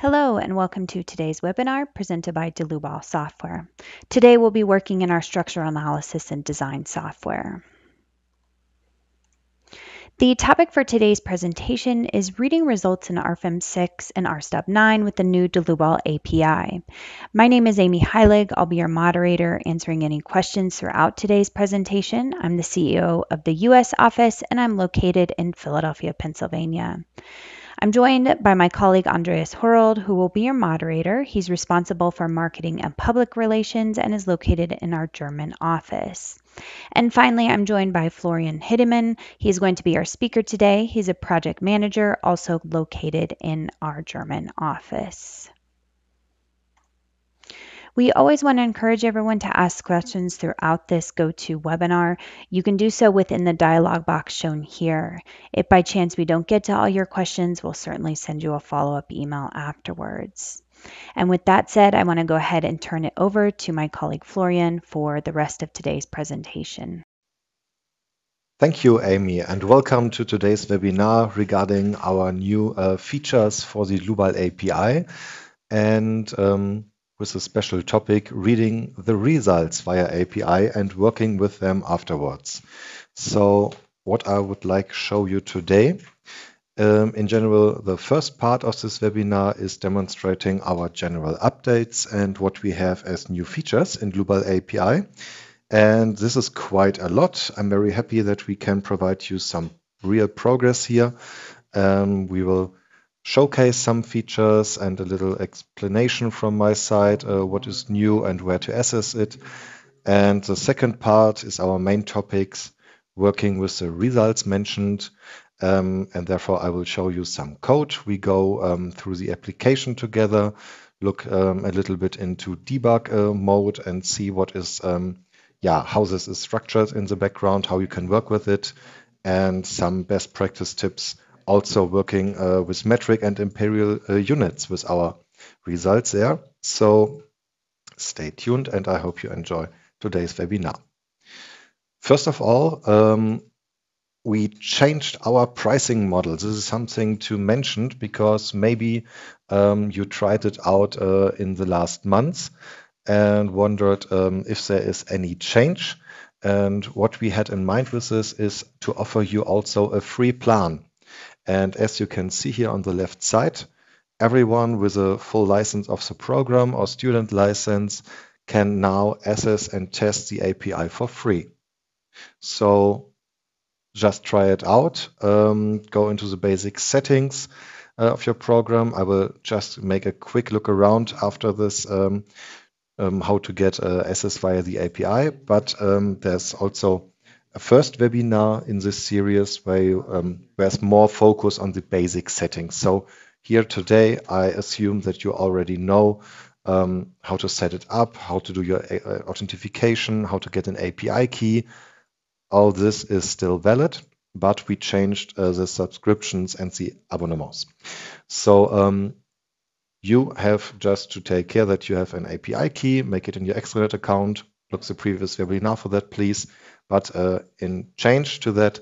Hello and welcome to today's webinar presented by Delubal Software. Today we'll be working in our structural analysis and design software. The topic for today's presentation is reading results in RFEM 6 and RSTUB 9 with the new Delubal API. My name is Amy Heilig. I'll be your moderator answering any questions throughout today's presentation. I'm the CEO of the US office and I'm located in Philadelphia, Pennsylvania. I'm joined by my colleague Andreas Horold, who will be your moderator. He's responsible for marketing and public relations and is located in our German office. And finally, I'm joined by Florian Hideman. He's going to be our speaker today. He's a project manager, also located in our German office. We always want to encourage everyone to ask questions throughout this GoToWebinar. You can do so within the dialog box shown here. If by chance we don't get to all your questions, we'll certainly send you a follow-up email afterwards. And with that said, I want to go ahead and turn it over to my colleague Florian for the rest of today's presentation. Thank you, Amy, and welcome to today's webinar regarding our new features for the Delubal API. And with a special topic, reading the results via API and working with them afterwards. So what I would like to show you today, in general, the first part of this webinar is demonstrating our general updates and what we have as new features in Delubal API. And this is quite a lot. I'm very happy that we can provide you some real progress here. We will showcase some features and a little explanation from my side, what is new and where to access it. And the second part is our main topics, working with the results mentioned. And therefore, I will show you some code. We go through the application together, look a little bit into debug mode and see what is, how this is structured in the background, how you can work with it, and some best practice tips. Also working with metric and imperial units with our results there. So stay tuned and I hope you enjoy today's webinar. First of all, we changed our pricing model. This is something to mention because maybe you tried it out in the last months and wondered if there is any change. And what we had in mind with this is to offer you also a free plan. And as you can see here on the left side, everyone with a full license of the program or student license can now access and test the API for free. So just try it out. Go into the basic settings of your program. I will just make a quick look around after this, how to get access via the API. But there's also a first webinar in this series where there's more focus on the basic settings. So here today, I assume that you already know how to set it up, how to do your authentication, how to get an API key. All this is still valid, but we changed the subscriptions and the abonnements. So you have just to take care that you have an API key, make it in your extranet account. Look the previous webinar for that, please. But in change to that,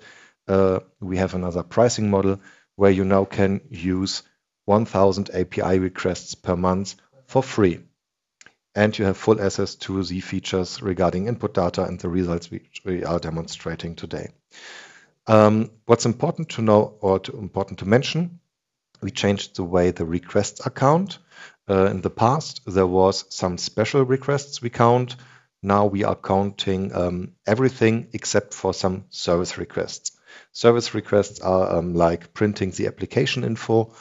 we have another pricing model where you now can use 1,000 API requests per month for free. And you have full access to the features regarding input data and the results which we are demonstrating today. What's important to know or important to mention, we changed the way the requests are counted. In the past, there was some special requests we count. Now we are counting everything except for some service requests. Service requests are like printing the application info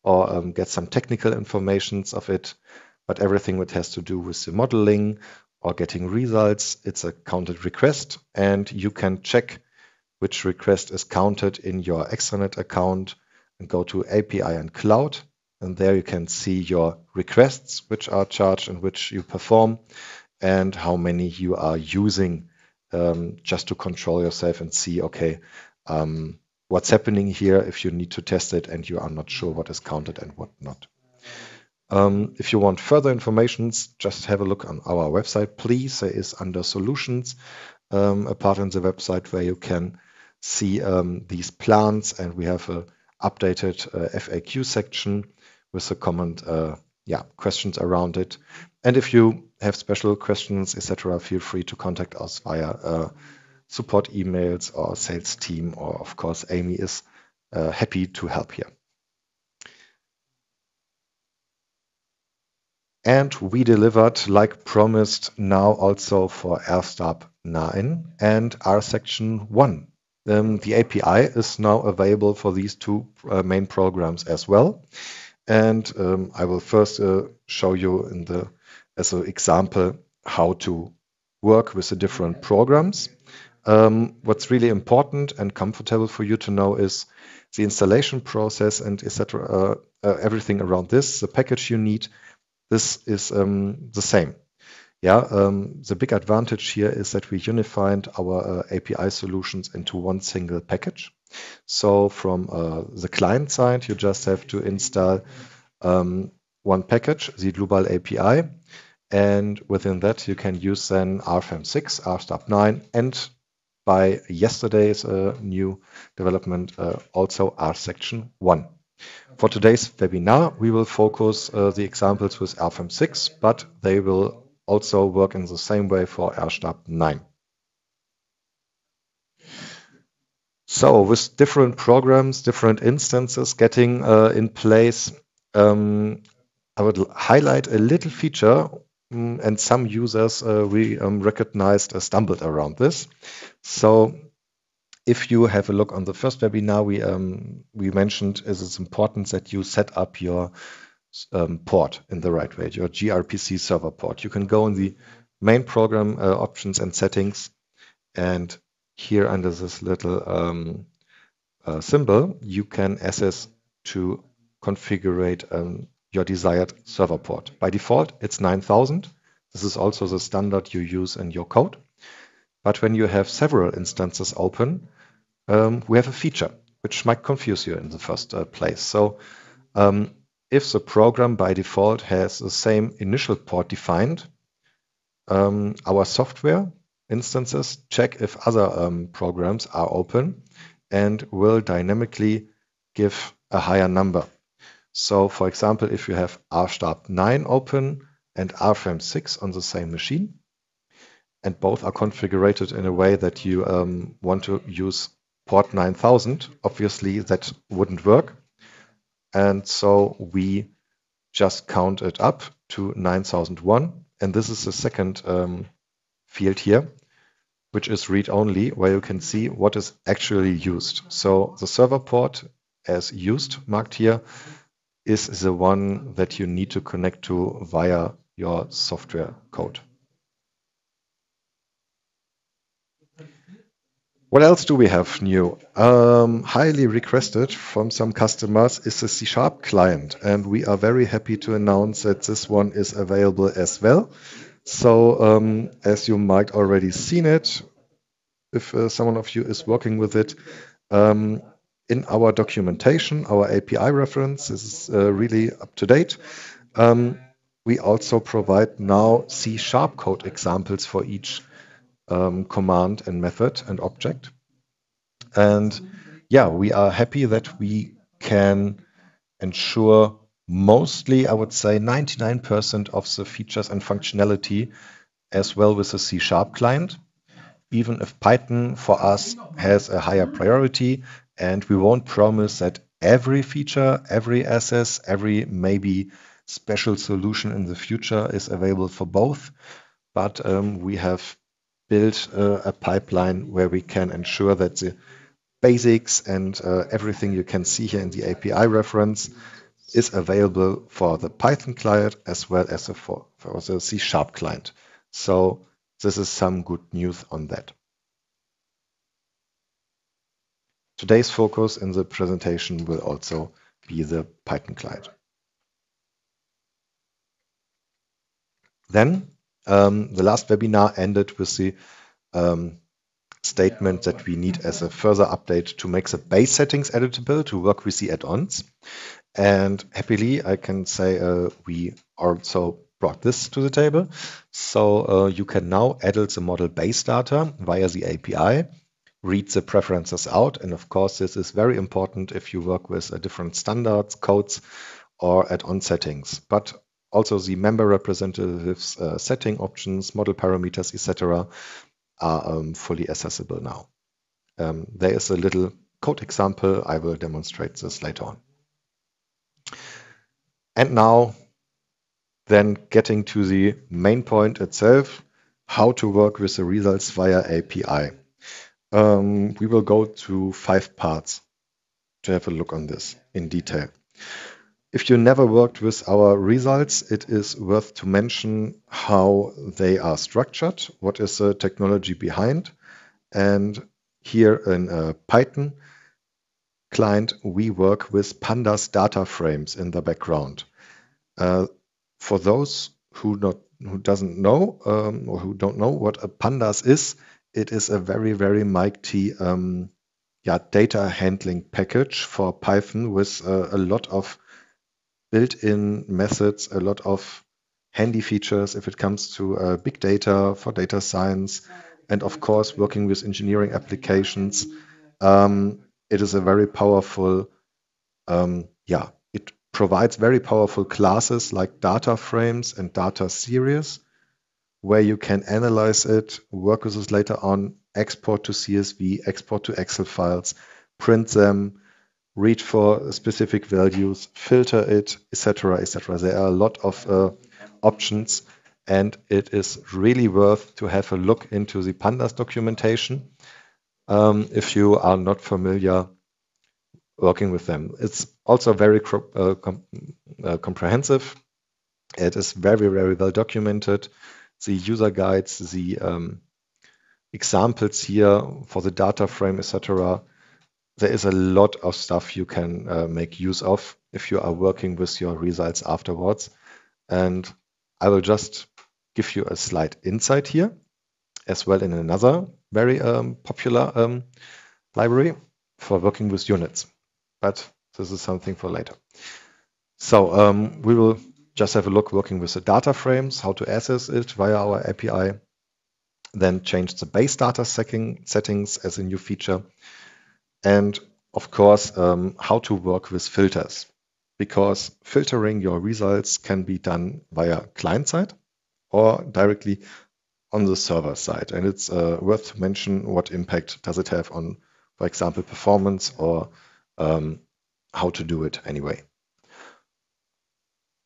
or get some technical informations of it, but everything that has to do with the modeling or getting results, it's a counted request, and you can check which request is counted in your extranet account and go to API and Cloud, and there you can see your requests which are charged and which you perform, and how many you are using, just to control yourself and see, okay, what's happening here if you need to test it and you are not sure what is counted and what not. If you want further information, just have a look on our website, please. There is under Solutions a part on the website where you can see these plans, and we have a updated FAQ section with the comment questions around it. And if you have special questions, etc., feel free to contact us via support emails or sales team, or of course, Amy is happy to help here. And we delivered, like promised, now also for RSTAB 9 and R section 1. The API is now available for these two main programs as well. And I will first show you as an example how to work with the different programs. What's really important and comfortable for you to know is the installation process and etc. Everything around this, the package you need. This is the same. The big advantage here is that we unified our API solutions into one single package. So from the client side, you just have to install one package, the Global API, and within that you can use then RFM6, RSTAB 9, and by yesterday's new development, also R section 1. For today's webinar, we will focus the examples with RFM6, but they will also work in the same way for RSTAB 9. So with different programs, different instances getting in place, I would highlight a little feature, and some users we recognized stumbled around this. So if you have a look on the first webinar, we mentioned it's important that you set up your port in the right way, your gRPC server port. You can go in the main program options and settings, and here under this little symbol, you can access to configure your desired server port. By default, it's 9000. This is also the standard you use in your code. But when you have several instances open, we have a feature which might confuse you in the first place. So if the program by default has the same initial port defined, our software instances check if other programs are open and will dynamically give a higher number. So for example, if you have RSTAB 9 open and RFM6 on the same machine, and both are configured in a way that you want to use port 9000, obviously that wouldn't work. And so we just count it up to 9001. And this is the second field here, which is read-only, where you can see what is actually used. So the server port as used, marked here, is the one that you need to connect to via your software code. What else do we have new? Highly requested from some customers is the C# client, and we are very happy to announce that this one is available as well. So as you might already seen it, if someone of you is working with it, in our documentation, our API reference is really up to date. We also provide now C# code examples for each command and method and object. And yeah, we are happy that we can ensure mostly, I would say 99% of the features and functionality as well with the C# client, even if Python for us has a higher priority, and we won't promise that every feature, every access, every maybe special solution in the future is available for both. But we have built a pipeline where we can ensure that the basics and everything you can see here in the API reference is available for the Python client as well as for the C# client. So this is some good news on that. Today's focus in the presentation will also be the Python client. Then the last webinar ended with the statement that we need as a further update to make the base settings editable to work with the add-ons. And happily, I can say we also brought this to the table. So you can now edit the model base data via the API, read the preferences out. And of course, this is very important if you work with different standards, codes, or add-on settings, but also the member representatives setting options, model parameters, etc. are fully accessible now. There is a little code example. I will demonstrate this later on. And now, then getting to the main point itself, how to work with the results via API. We will go to 5 parts to have a look on this in detail. If you never worked with our results, it is worth to mention how they are structured, what is the technology behind. And here in Python client, we work with pandas data frames in the background. For those who doesn't know or who don't know what a pandas is, it is a very, very mighty data handling package for Python with a lot of built-in methods, a lot of handy features if it comes to big data for data science, and of course working with engineering applications. It is a very powerful, it provides very powerful classes like data frames and data series, where you can analyze it, work with it later on, export to CSV, export to Excel files, print them, read for specific values, filter it, etc., etc. There are a lot of options, and it is really worth to have a look into the pandas documentation if you are not familiar working with them. It's also very comprehensive. It is very, very well documented. The user guides, the examples here for the data frame, etc. There is a lot of stuff you can make use of if you are working with your results afterwards. And I will just give you a slight insight here, as well in another very popular library for working with units. But this is something for later. So we will just have a look working with the data frames, how to access it via our API, then change the base data settings as a new feature. And of course, how to work with filters, because filtering your results can be done via client side or directly on the server side. And it's worth to mention what impact does it have on, for example, performance or how to do it anyway.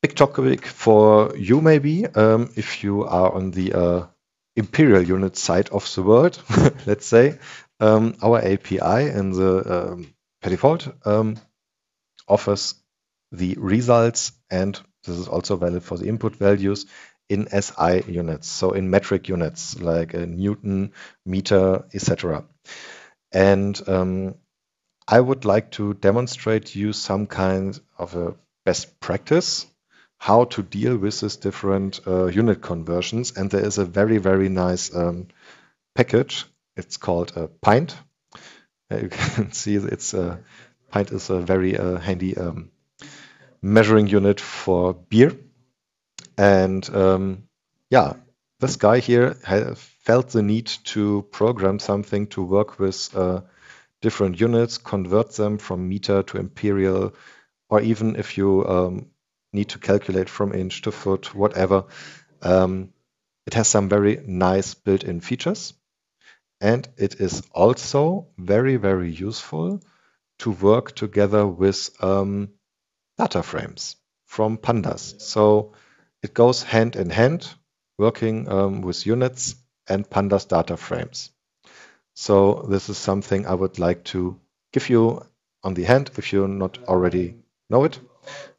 Big topic for you maybe, if you are on the imperial unit side of the world, let's say. Our API in the per default offers the results, and this is also valid for the input values in SI units, so in metric units like a Newton, meter, etc. And I would like to demonstrate you some kind of a best practice how to deal with these different unit conversions, and there is a very, very nice package. It's called Pint. You can see it's Pint is a very handy measuring unit for beer. And this guy here felt the need to program something to work with different units, convert them from meter to imperial, or even if you need to calculate from inch to foot, whatever. It has some very nice built-in features. And it is also very, very useful to work together with data frames from pandas. So it goes hand in hand, working with units and pandas data frames. So this is something I would like to give you on the hand if you not already know it,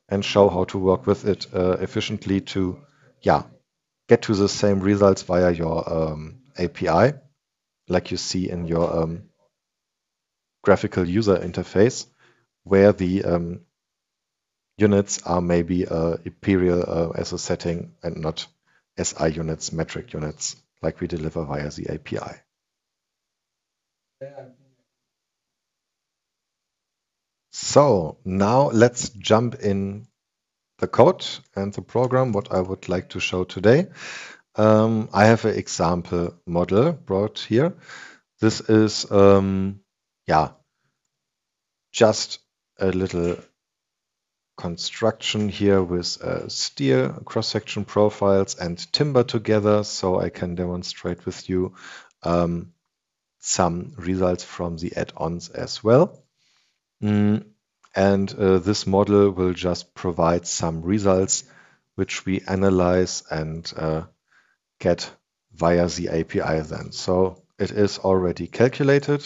and show how to work with it efficiently to get to the same results via your API, like you see in your graphical user interface, where the units are maybe imperial as a setting and not SI units, metric units, like we deliver via the API. So now let's jump in the code and the program, what I would like to show today. I have an example model brought here. This is, just a little construction here with steel cross-section profiles and timber together, so I can demonstrate with you some results from the add-ons as well. And this model will just provide some results which we analyze and get via the API then. So it is already calculated.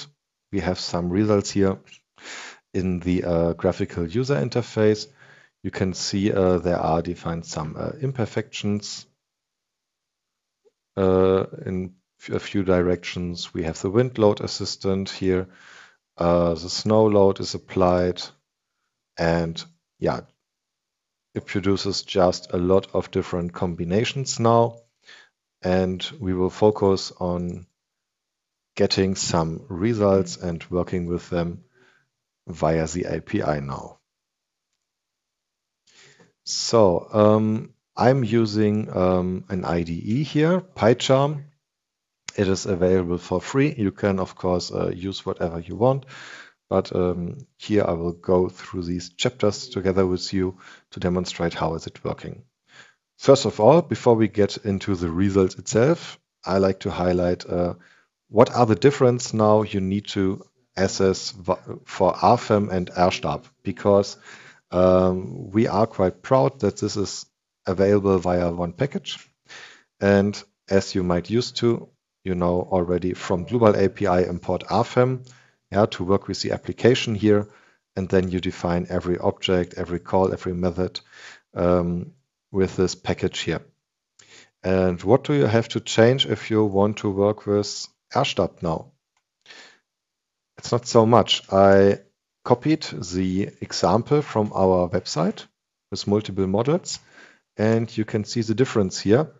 We have some results here in the graphical user interface. You can see there are defined some imperfections in a few directions. We have the wind load assistant here. The snow load is applied. And yeah, it produces just a lot of different combinations now. And we will focus on getting some results and working with them via the API now. So I'm using an IDE here, PyCharm. It is available for free. You can, of course, use whatever you want. But here I will go through these chapters together with you to demonstrate how is it working. First of all, before we get into the result itself, I like to highlight what are the difference now you need to assess for RFEM and RSTAB, because we are quite proud that this is available via one package. And as you might used to, you know already from Global API import RFEM, to work with the application here, and then you define every object, every call, every method with this package here. And what do you have to change if you want to work with RSTAB now? It's not so much. I copied the example from our website with multiple models, and you can see the difference here.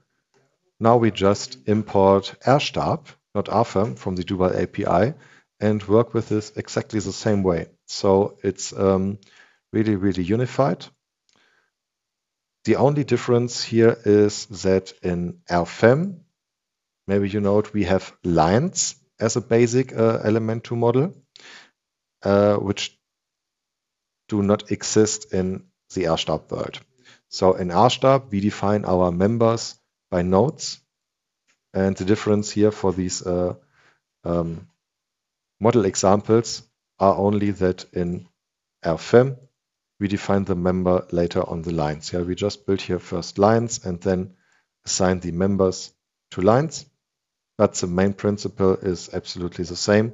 Now we just import RSTAB, not RFEM, from the Drupal API, and work with this exactly the same way. So it's really, really unified. The only difference here is that in RFEM, maybe you note we have lines as a basic element to model, which do not exist in the RSTAB world. So in RSTAB, we define our members by nodes. And the difference here for these model examples are only that in RFEM, we define the member later on the lines. We just build here first lines and then assign the members to lines. But the main principle is absolutely the same.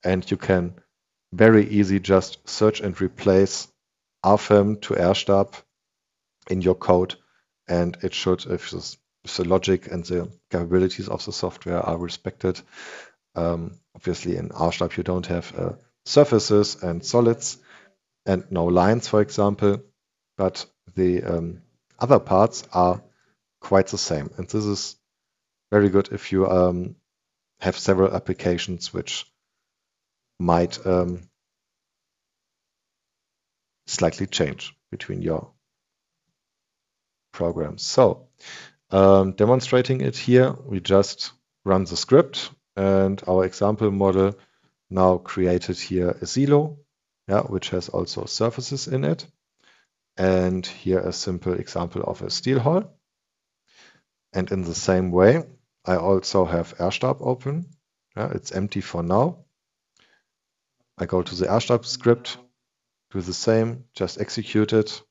And you can very easy just search and replace RFEM to RSTAB in your code. And it should, if the logic and the capabilities of the software are respected. Obviously in RSTAB you don't have surfaces and solids and no lines, for example, but the other parts are quite the same. And this is very good if you have several applications which might slightly change between your programs. So demonstrating it here, we just run the script, and our example model now created here a silo, which has also surfaces in it. And here a simple example of a steel hall. And in the same way, I also have RSTAB open. It's empty for now. I go to the RSTAB script, do the same, just execute it.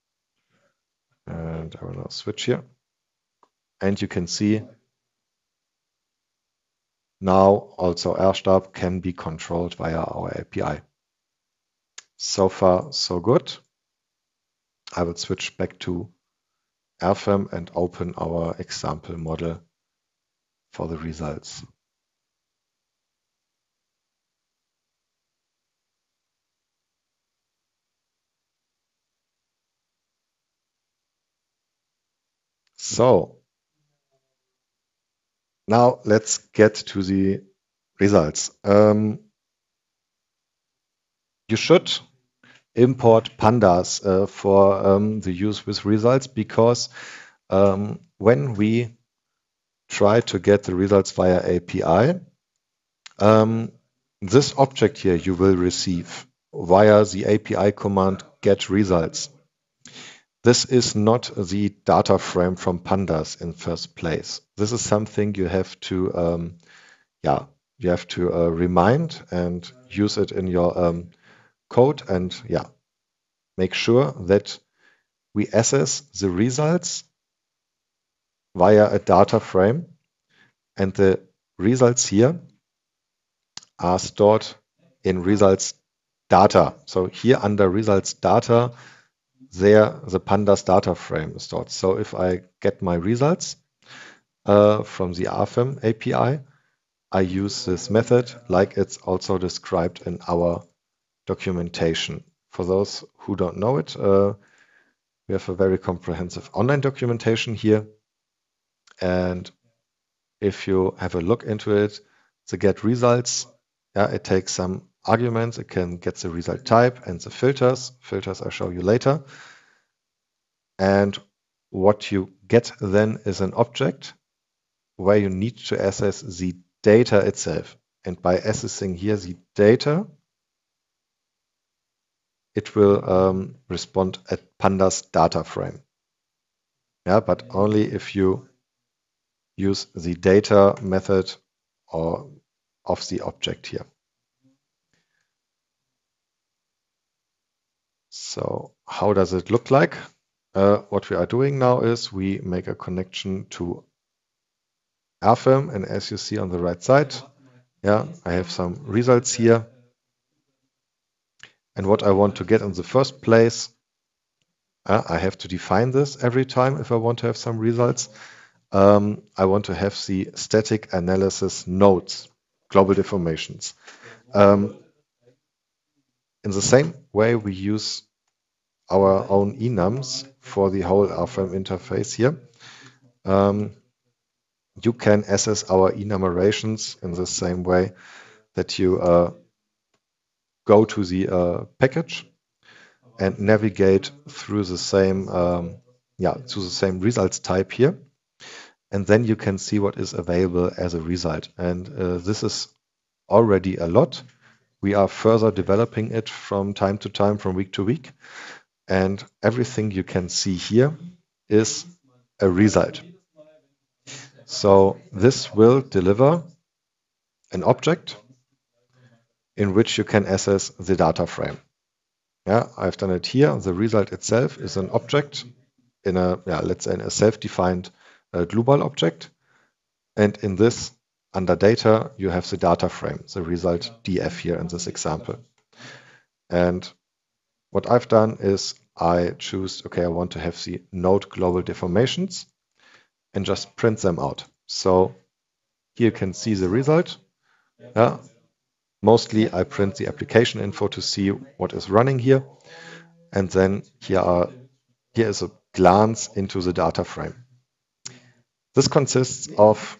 And I will now switch here. And you can see now also RSTAB can be controlled via our API. So far, so good. I will switch back to RFEM and open our example model for the results. So now let's get to the results. You should import pandas for the use with results, because when we try to get the results via API, this object here you will receive via the API command get results. this is not the data frame from pandas in first place. This is something you have to, remind and use it in your code, and make sure that we access the results via a data frame, and the results here are stored in results data. So here under results data, there the pandas data frame is stored. So if I get my results from the RFEM API, I use this method like it's also described in our documentation. For those who don't know it, we have a very comprehensive online documentation here. And if you have a look into it, the get results, it takes some arguments. It can get the result type and the filters. Filters I'll show you later. And what you get then is an object where you need to access the data itself. And by accessing here the data, it will respond at pandas data frame. But only if you use the data method or of the object here. So how does it look like? What we are doing now is we make a connection to RFEM, and as you see on the right side, I have some results here. And what I want to get in the first place, I have to define this every time if I want to have some results. I want to have the static analysis nodes, global deformations. In the same way we use our own enums for the whole RFEM interface here. You can access our enumerations in the same way that you go to the package and navigate through the same results type here. And then you can see what is available as a result. And this is already a lot. We are further developing it from time to time, from week to week. And everything you can see here is a result. So this will deliver an object in which you can access the data frame. I've done it here. The result itself is an object in a, let's say, a self-defined global object. And in this, under data, you have the data frame, the result df here in this example. And what I've done is I choose, I want to have the node global deformations and just print them out. So here you can see the result. Mostly I print the application info to see what is running here. And then here is a glance into the data frame. This consists of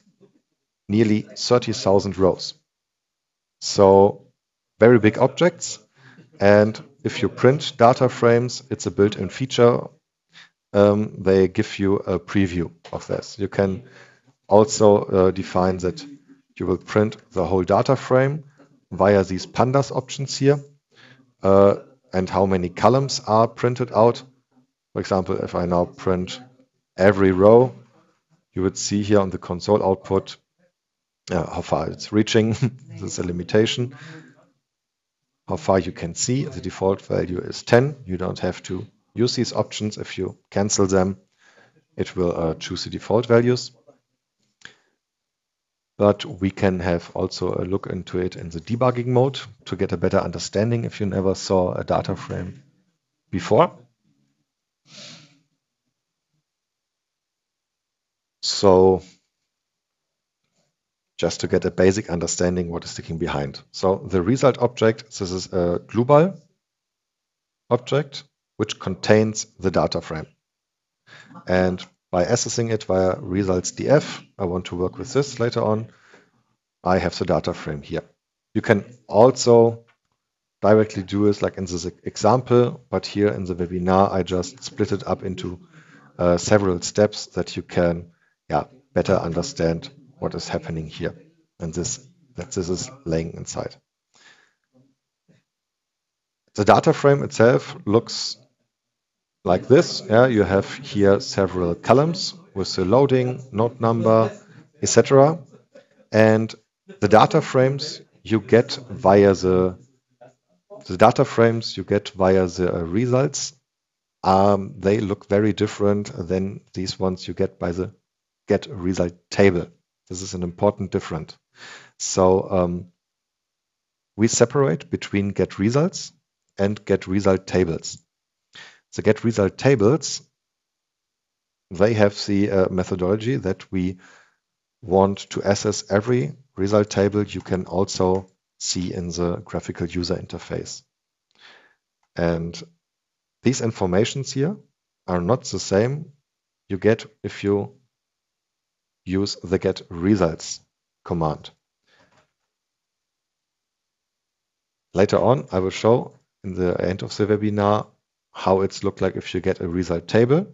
nearly 30,000 rows. So very big objects. And if you print data frames, it's a built-in feature. They give you a preview of this. You can also define that you will print the whole data frame via these pandas options here, and how many columns are printed out. For example, if I now print every row, you would see here on the console output how far it's reaching. This is a limitation. How far you can see. The default value is 10. You don't have to use these options. If you cancel them, it will choose the default values. But we can have also a look into it in the debugging mode to get a better understanding if you never saw a data frame before. So just to get a basic understanding what is sticking behind. So the result object, this is a global object which contains the data frame. And by accessing it via results df, I want to work with this later on, I have the data frame here. You can also directly do this like in this example, but here in the webinar, I just split it up into several steps that you can better understand what is happening here, and this is laying inside. The data frame itself looks like this. Yeah, you have here several columns with the loading, node number, etc. And the data frames you get via the results. They look very different than these ones you get by the get result table. This is an important difference. So we separate between get results and get result tables. The get result tables, they have the methodology that we want to access every result table you can also see in the graphical user interface. And these informations here are not the same you get if you use the get results command. Later on, I will show in the end of the webinar how it's look like if you get a result table.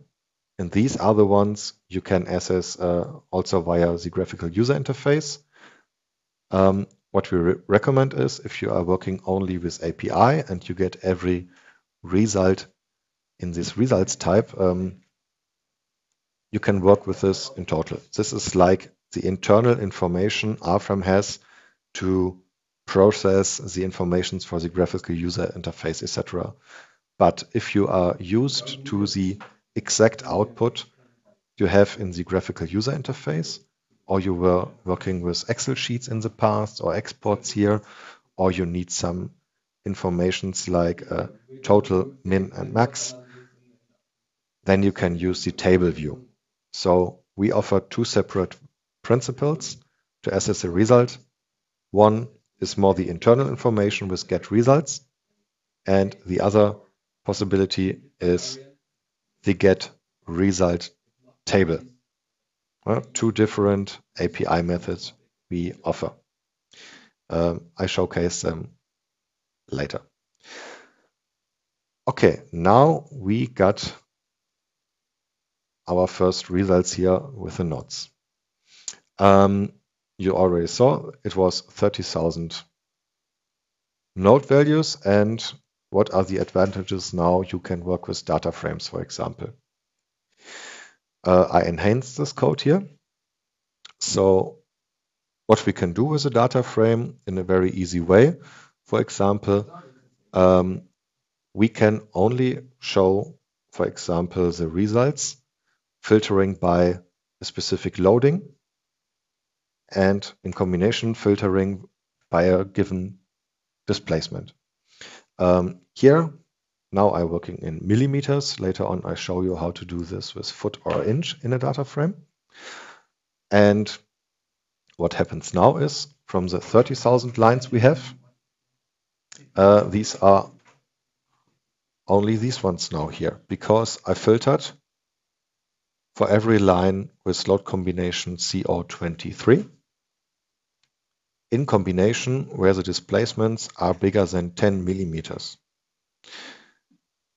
And these are the ones you can access also via the graphical user interface. What we recommend is if you are working only with API and you get every result in this results type, you can work with this in total. This is like the internal information RFrame has to process the informations for the graphical user interface, etc. But if you are used to the exact output you have in the graphical user interface, or you were working with Excel sheets in the past or exports here, or you need some informations like total, min, and max, then you can use the table view. So we offer two separate principles to access a result. One is more the internal information with get results, and the other possibility is the get result table. Two different API methods we offer. I showcase them later. Okay, now we got our first results here with the nodes. You already saw it was 30,000 node values. And what are the advantages now? You can work with data frames, for example. I enhanced this code here. So what we can do with a data frame in a very easy way, for example, we can only show, for example, the results filtering by a specific loading and in combination filtering by a given displacement. Here, now I'm working in millimeters. Later on, I show you how to do this with foot or inch in a data frame. And what happens now is from the 30,000 lines we have, these are only these ones now here, because I filtered for every line with load combination CO23 in combination where the displacements are bigger than 10 millimeters.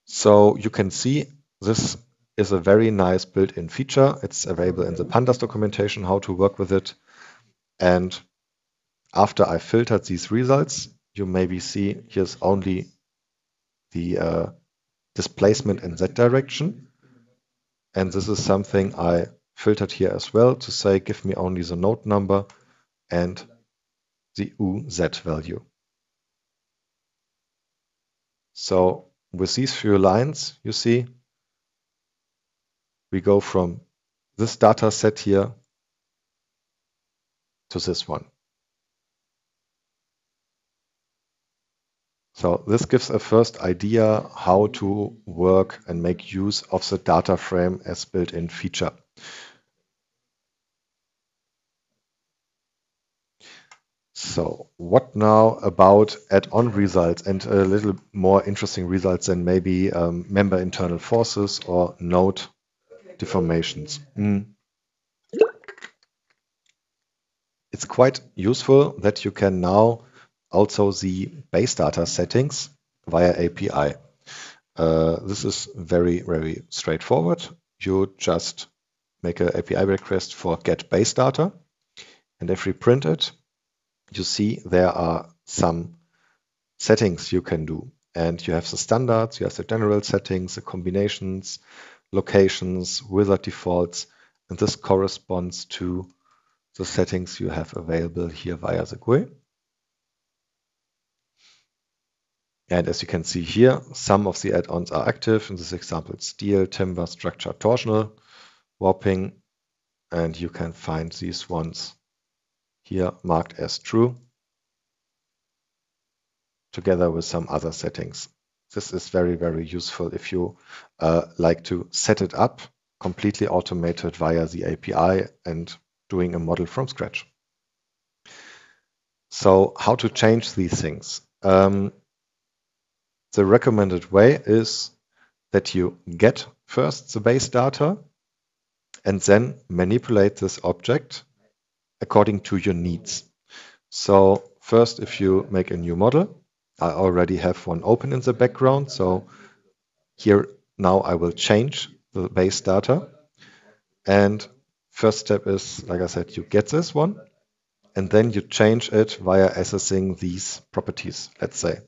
So you can see this is a very nice built-in feature. It's available in the pandas documentation how to work with it. And after I filtered these results, you maybe see here's only the displacement in that direction. And this is something I filtered here as well to say, give me only the node number and the UZ value. So with these few lines, you see, we go from this data set here to this one. So this gives a first idea how to work and make use of the data frame as built-in feature. So what now about add-on results and a little more interesting results than maybe member internal forces or node deformations? It's quite useful that you can now also see base data settings via API. This is very, very straightforward. You just make an API request for get base data. And if we print it, you see there are some settings you can do. And you have the standards, you have the general settings, the combinations, locations, wizard defaults, and this corresponds to the settings you have available here via the GUI. And as you can see here, some of the add-ons are active. In this example, it's steel, timber, structure, torsional, warping, and you can find these ones here marked as true, together with some other settings. This is very, very useful if you like to set it up completely automated via the API and doing a model from scratch. So how to change these things? The recommended way is that you get first the base data and then manipulate this object according to your needs. So first, if you make a new model, I already have one open in the background. So here now I will change the base data. And first step is, like I said, you get this one, and then you change it via accessing these properties, let's say.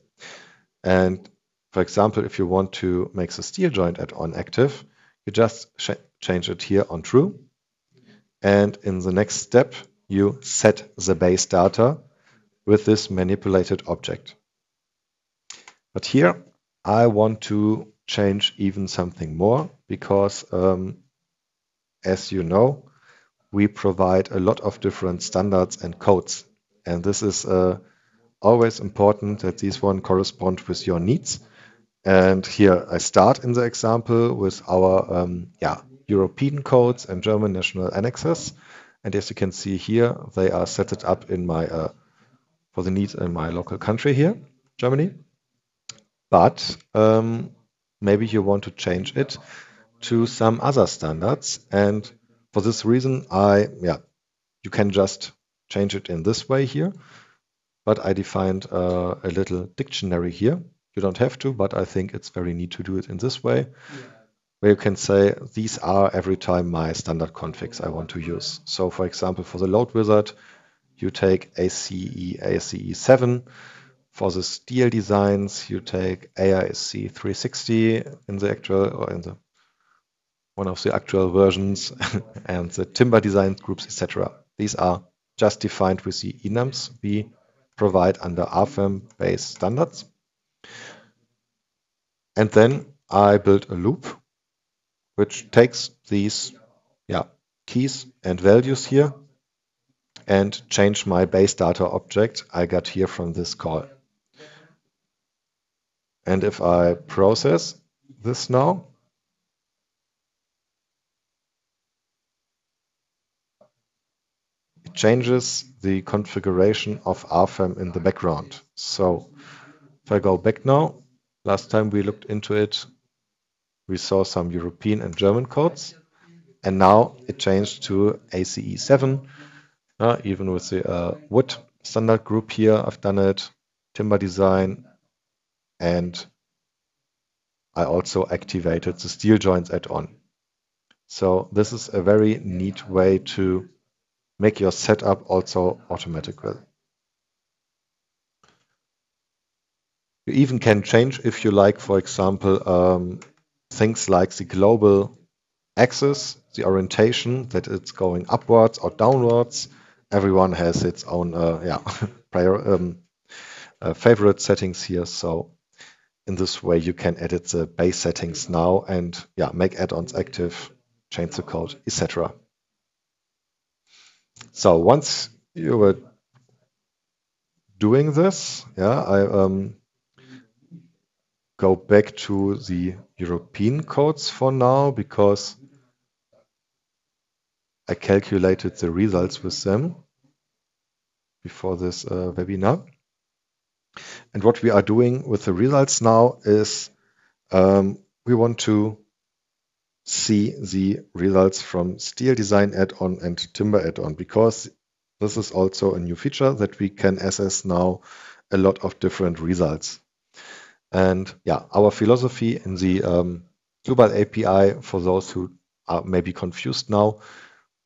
And for example, if you want to make the steel joint add-on active, you just change it here on true. And in the next step, you set the base data with this manipulated object. But here I want to change even something more because, as you know, we provide a lot of different standards and codes. And this is always important that these one correspond with your needs. And here I start in the example with our European codes and German national annexes. And as you can see here, they are set it up in my for the needs in my local country here, Germany. But maybe you want to change it to some other standards. And for this reason, you can just change it in this way here. But I defined a little dictionary here. You don't have to, but I think it's very neat to do it in this way, where you can say, these are every time my standard configs I want to use. So for example, for the load wizard, you take ACE 7. For the steel designs, you take AISC 360 in the actual, or in the one of the actual versions, and the timber design groups, etc. These are just defined with the enums we provide under RFEM-based standards. And then I build a loop which takes these keys and values here and change my base data object I got here from this call. And if I process this now, it changes the configuration of RFEM in the background. So if I go back now, last time we looked into it, we saw some European and German codes. And now it changed to ACE 7, even with the wood standard group here, I've done it, timber design, and I also activated the steel joints add-on. So this is a very neat way to make your setup also automatical. You even can change, if you like, for example, things like the global axis, the orientation, that it's going upwards or downwards. Everyone has its own favorite settings here. So in this way, you can edit the base settings now and make add-ons active, change the code, etc. So once you were doing this, I go back to the European codes for now because I calculated the results with them before this webinar. And what we are doing with the results now is we want to see the results from steel design add-on and timber add-on, because this is also a new feature that we can access now a lot of different results. And our philosophy in the Global API, for those who are maybe confused now,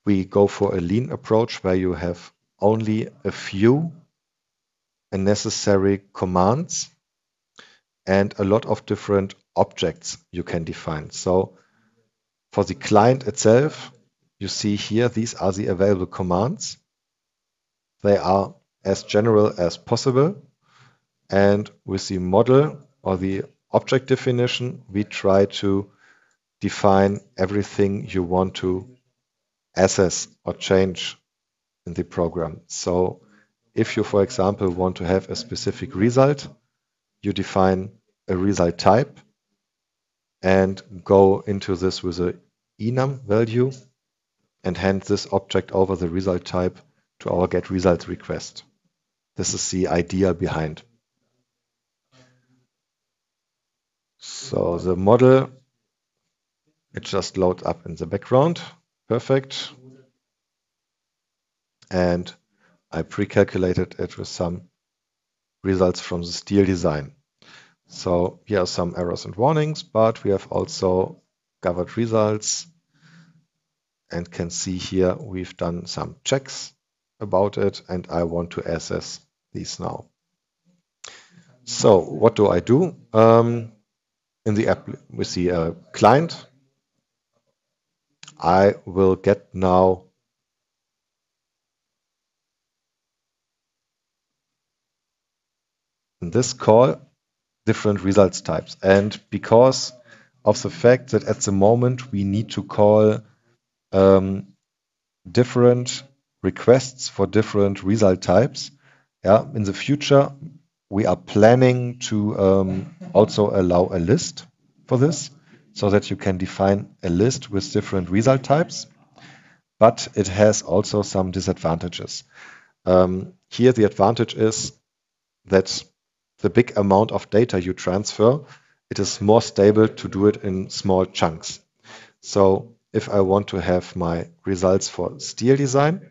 we go for a lean approach where you have only a few necessary commands and a lot of different objects you can define. So for the client itself, you see here, these are the available commands. They are as general as possible. And with the model or the object definition, we try to define everything you want to access or change in the program. So if you, for example, want to have a specific result, you define a result type and go into this with a enum value and hand this object over the result type to our getResult request. This is the idea behind. So the model, it just loads up in the background. Perfect. And I pre-calculated it with some results from the steel design. So here are some errors and warnings, but we have also gathered results and can see here we've done some checks about it, and I want to access these now. So what do I do? In the app with the client, I will get now in this call different results types. And because of the fact that at the moment we need to call different requests for different result types, in the future we are planning to also allow a list for this, so that you can define a list with different result types. But it has also some disadvantages. Here the advantage is that the big amount of data you transfer, it is more stable to do it in small chunks. So if I want to have my results for steel design,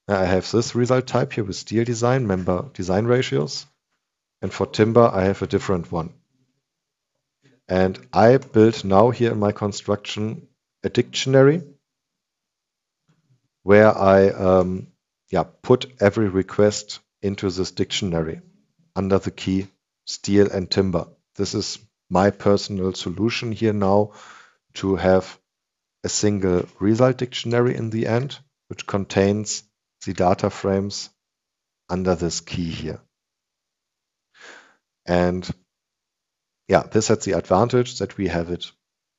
I have this result type here with steel design, member design ratios. And for timber, I have a different one. And I built now here in my construction a dictionary where I put every request into this dictionary under the key steel and timber. This is my personal solution here now to have a single result dictionary in the end, which contains the data frames under this key here. And this has the advantage that we have it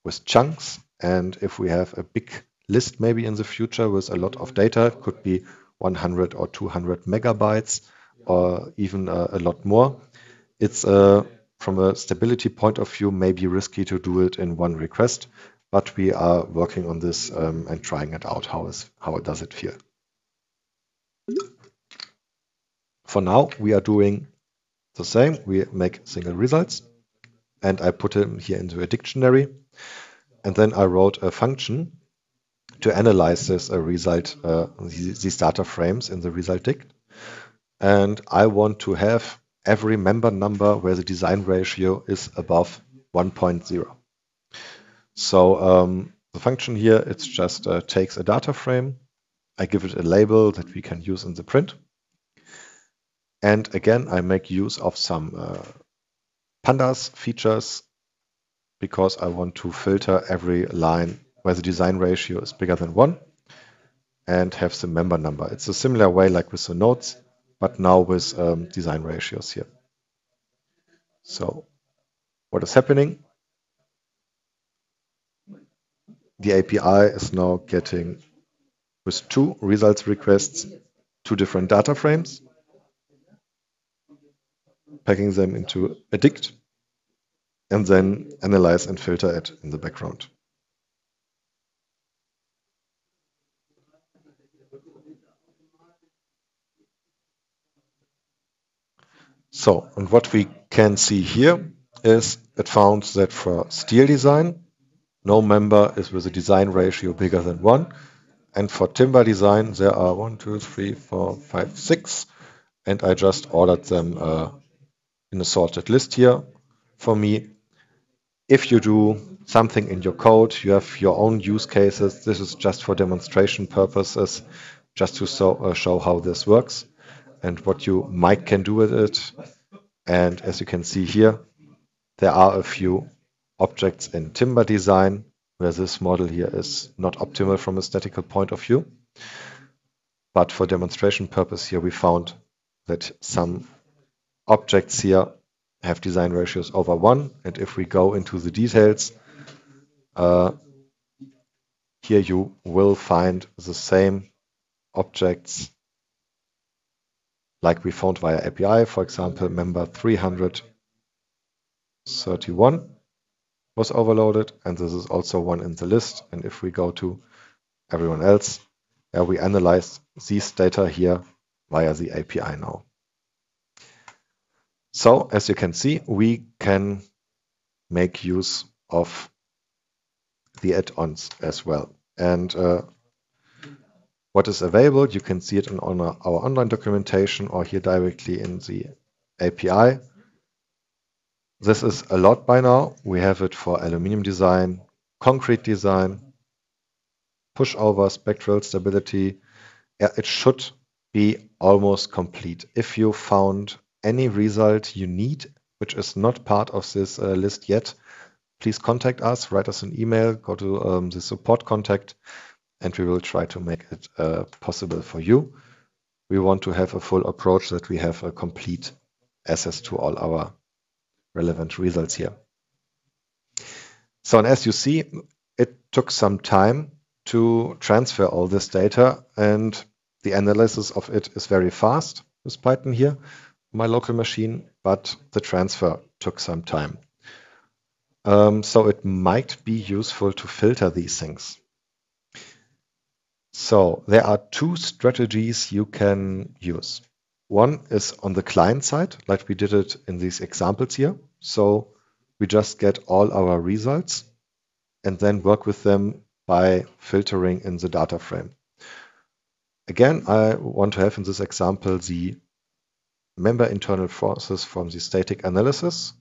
with chunks. And if we have a big list maybe in the future with a lot of data, it could be 100 or 200 megabytes or even a lot more. It's from a stability point of view, maybe risky to do it in one request, but we are working on this and trying it out. How does it feel? For now, we are doing the same. We make single results, and I put them here into a dictionary. And then I wrote a function to analyze this result, these data frames in the result dict. And I want to have every member number where the design ratio is above 1.0. So the function here, it just takes a data frame. I give it a label that we can use in the print. And again, I make use of some pandas features because I want to filter every line where the design ratio is bigger than 1 and have the member number. It's a similar way like with the nodes, but now with design ratios here. So what is happening? The API is now getting, with 2 results requests, 2 different data frames, packing them into a dict, and then analyze and filter it in the background. So, and what we can see here is it found that for steel design, no member is with a design ratio bigger than 1. And for timber design, there are 1, 2, 3, 4, 5, 6. And I just ordered them in a sorted list here for me. If you do something in your code, you have your own use cases. This is just for demonstration purposes, just to show how this works and what you can do with it. And as you can see here, there are a few objects in Timber design where this model here is not optimal from a statistical point of view. But for demonstration purpose here, we found that some objects here have design ratios over 1. And if we go into the details, here you will find the same objects like we found via API. For example, member 331 was overloaded, and this is also one in the list. And if we go to everyone else, we analyze these data here via the API now. So as you can see, we can make use of the add-ons as well. And what is available, you can see it on our online documentation or here directly in the API. This is a lot by now. We have it for aluminum design, concrete design, pushover, spectral stability. Yeah, it should be almost complete. If you found any result you need, which is not part of this list yet, please contact us, write us an email, go to the support contact, and we will try to make it possible for you. We want to have a full approach that we have a complete access to all our relevant results here. So, and as you see, it took some time to transfer all this data, and the analysis of it is very fast with Python here, my local machine, but the transfer took some time. So it might be useful to filter these things. So there are two strategies you can use. One is on the client side, like we did it in these examples here. So we just get all our results and then work with them by filtering in the data frame. Again, I want to have in this example the member internal forces from the static analysis.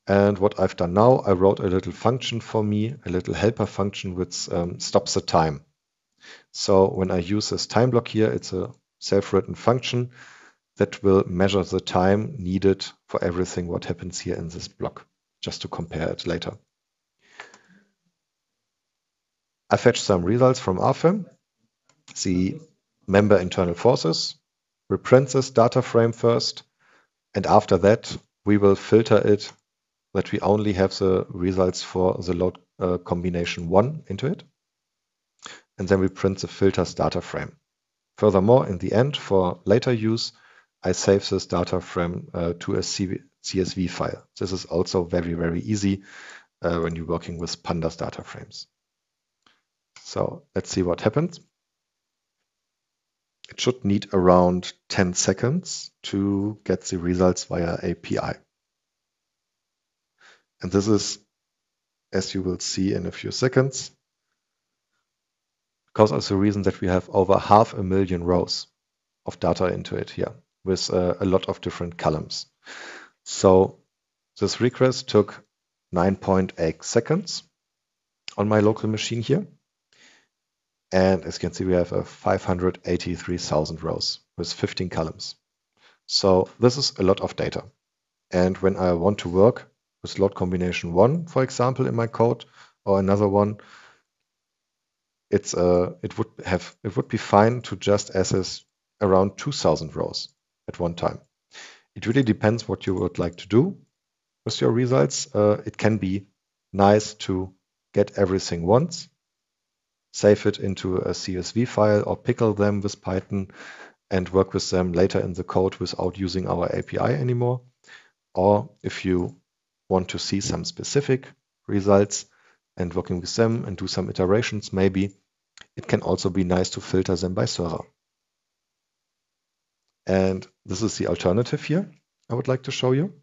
And what I've done now, I wrote a little function for me, a little helper function which stops the time. So when I use this time block here, it's a self-written function that will measure the time needed for everything what happens here in this block, just to compare it later. I fetch some results from RFEM, the member internal forces, reprint this data frame first, and after that we will filter it that we only have the results for the load combination 1 into it. And then we print the filters data frame. Furthermore, in the end, for later use, I save this data frame to a CSV file. This is also very, very easy when you're working with pandas data frames. So let's see what happens. It should need around 10 seconds to get the results via API. And this is, as you will see in a few seconds, because of the reason that we have over 500,000 rows of data into it here with a lot of different columns. So this request took 9.8 seconds on my local machine here. And as you can see, we have 583,000 rows with 15 columns. So this is a lot of data. And when I want to work with load combination 1, for example, in my code, or another one, it would be fine to just access around 2,000 rows at one time. It really depends what you would like to do with your results. It can be nice to get everything once, save it into a CSV file or pickle them with Python and work with them later in the code without using our API anymore. Or if you want to see some specific results and working with them and do some iterations, maybe it can also be nice to filter them by server. And this is the alternative here I would like to show you.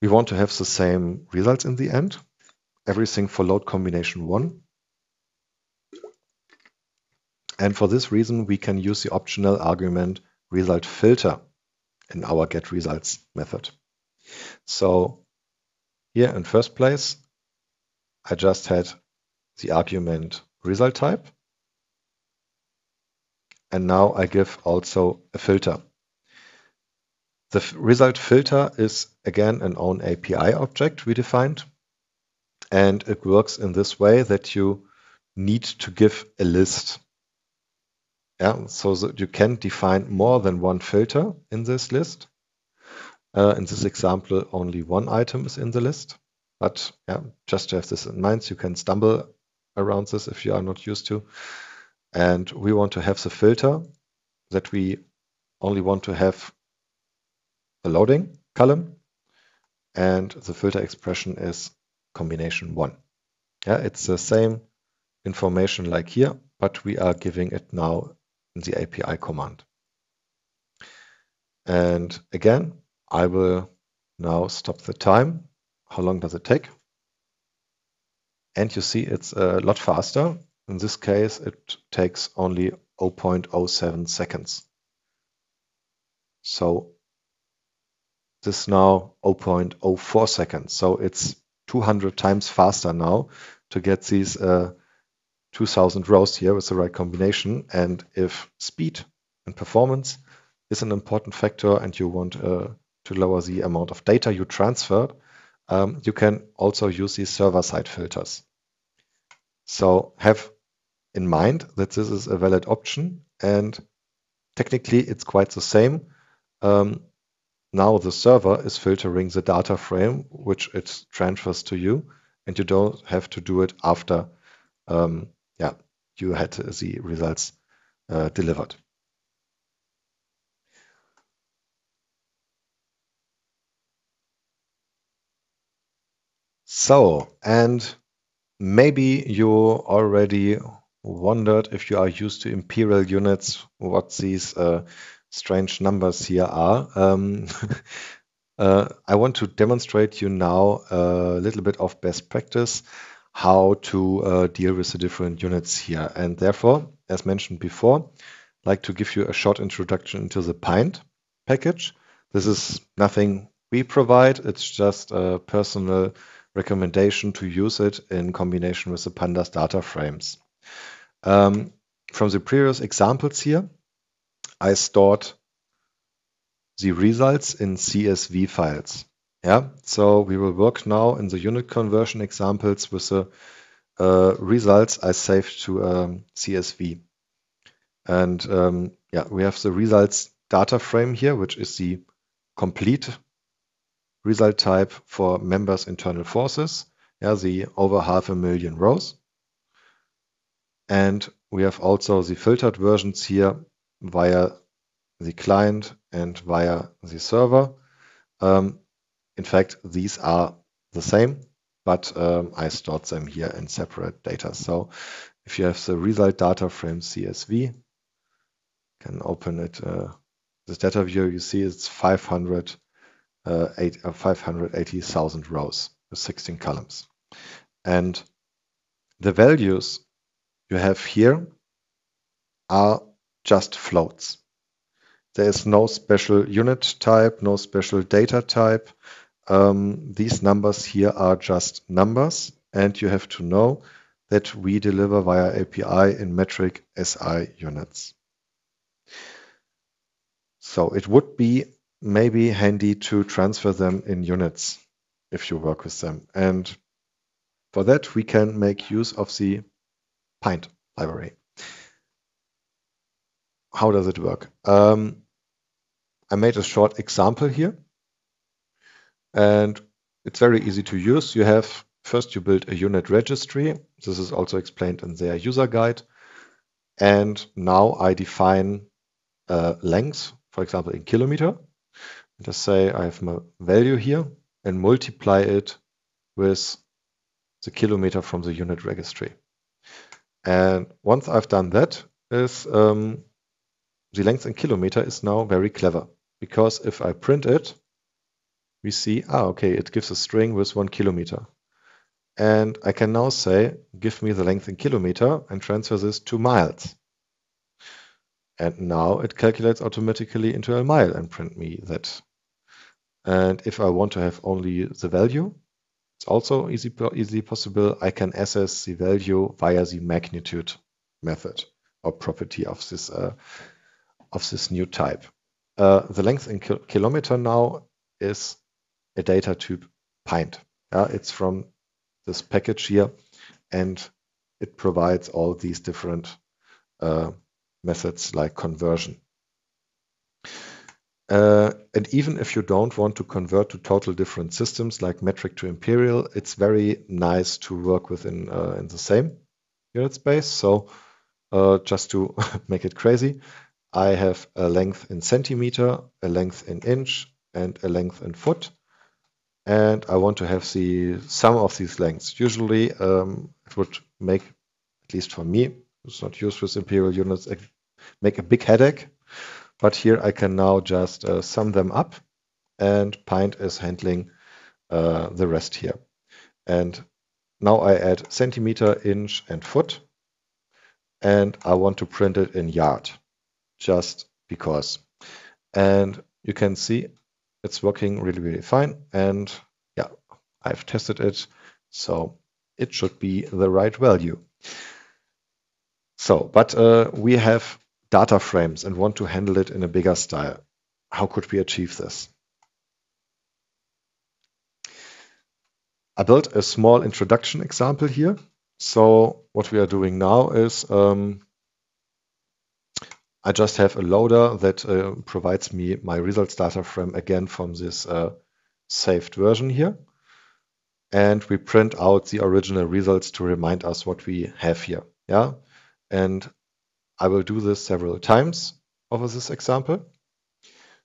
We want to have the same results in the end, everything for load combination 1. And for this reason, we can use the optional argument result filter in our get results method. So here in first place, I just had the argument result type. And now I give also a filter. The result filter is again an own API object we defined. And it works in this way that you need to give a list. Yeah, so that you can define more than one filter in this list. In this example, only one item is in the list. But yeah, just to have this in mind, you can stumble around this if you are not used to. And we want to have the filter that we only want to have a loading column. And the filter expression is combination 1. Yeah, it's the same information like here, but we are giving it now in the API command. And again, I will now stop the time. How long does it take? And you see it's a lot faster. In this case, it takes only 0.07 seconds. So this now 0.04 seconds. So it's 200 times faster now to get these 2000 rows here with the right combination. And if speed and performance is an important factor and you want to lower the amount of data you transferred, you can also use these server-side filters. So have in mind that this is a valid option, and technically it's quite the same. Now the server is filtering the data frame which it transfers to you, and you don't have to do it after you had the results delivered. So, and maybe you already wondered, if you are used to imperial units, what these strange numbers here are. I want to demonstrate you now a little bit of best practice, how to deal with the different units here. And therefore, as mentioned before, I'd like to give you a short introduction into the Pint package. This is nothing we provide, it's just a personal recommendation to use it in combination with the Pandas data frames. From the previous examples here, I stored the results in CSV files. Yeah, so we will work now in the unit conversion examples with the results I saved to CSV. And yeah, we have the results data frame here, which is the complete result type for members internal forces. Yeah, the over 500,000 rows. And we have also the filtered versions here via the client and via the server. In fact, these are the same, but I stored them here in separate data. So if you have the result data frame CSV, you can open it. This data view, you see it's 580,000 rows with 16 columns. And the values you have here are just floats. There is no special unit type, no special data type. These numbers here are just numbers, and you have to know that we deliver via API in metric SI units. So it would be maybe handy to transfer them in units if you work with them. And for that, we can make use of the Pint library. How does it work? I made a short example here, and it's very easy to use. You have first you build a unit registry. This is also explained in their user guide. And now I define length, for example, in kilometer. Just say I have my value here and multiply it with the kilometer from the unit registry. And once I've done that, the length in kilometer is now very clever, because if I print it, we see, okay, it gives a string with 1 kilometer. And I can now say, give me the length in kilometer and transfer this to miles. And now it calculates automatically into a mile and print me that. And if I want to have only the value, it's also easily possible. I can access the value via the magnitude method or property of this new type. the length in kilometer now is a data type pint. It's from this package here, and it provides all these different methods like conversion. And even if you don't want to convert to total different systems like metric to imperial, it's very nice to work within in the same unit space. So just to make it crazy, I have a length in centimeter, a length in inch, and a length in foot. And I want to have the sum of these lengths. Usually it would make, at least for me, it's not used with imperial units, make a big headache. But here I can now just sum them up, and pint is handling the rest here. And now I add centimeter, inch, and foot, and I want to print it in yard, just because. And you can see it's working really, really fine. And yeah, I've tested it, so it should be the right value. So, but we have data frames and want to handle it in a bigger style. How could we achieve this? I built a small introduction example here. So what we are doing now is I just have a loader that provides me my results data frame again from this saved version here. And we print out the original results to remind us what we have here. Yeah, and I will do this several times over this example.